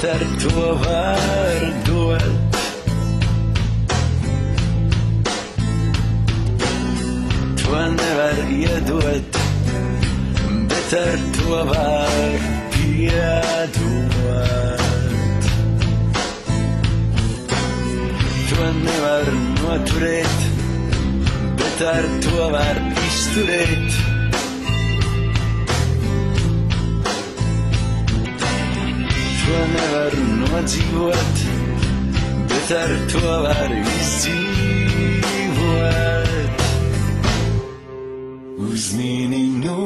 bet ar to var dot. To nevar iedot, bet ar to var piedot. To nevar noturēt, bet ar to var izturēt. To nevar nodzīvot, bet ar to var izdzīvot. Uzmini nu,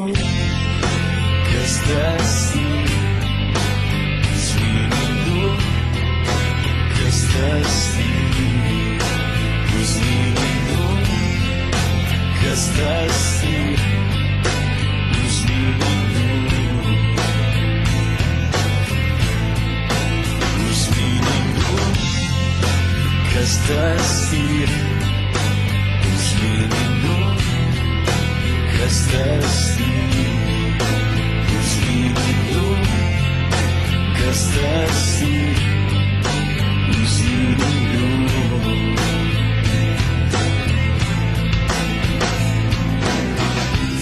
kas tas ir. Uzmini nu, kas tas ir. Uzmini nu, kas tas ir. Uzmini nu. Kas tas ir? Uzmini nu, kas tas ir? Uzmini nu, kas tas ir? Uzmini nu.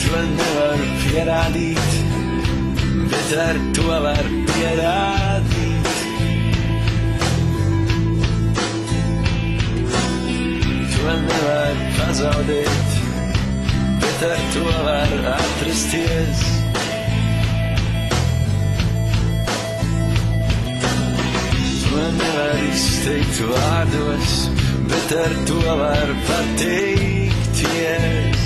To nevar pierādīt, bet ar to var pierādīt. To nevar pazaudēt, bet ar to var atrasties. To nevar izteikt vārdos, bet ar to var pateikties.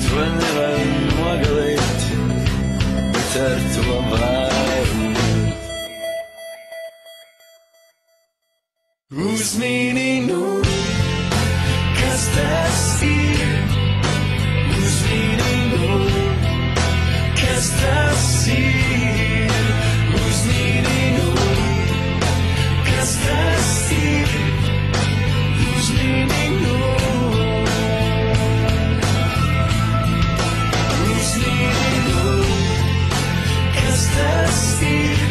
To nevar nogalēt, bet ar to var. Uzmini nu, kas tas ir. Uzmini nu, kas tas ir. Uzmini nu, kas tas ir. Uzmini nu. Uzmini nu, kas tas ir.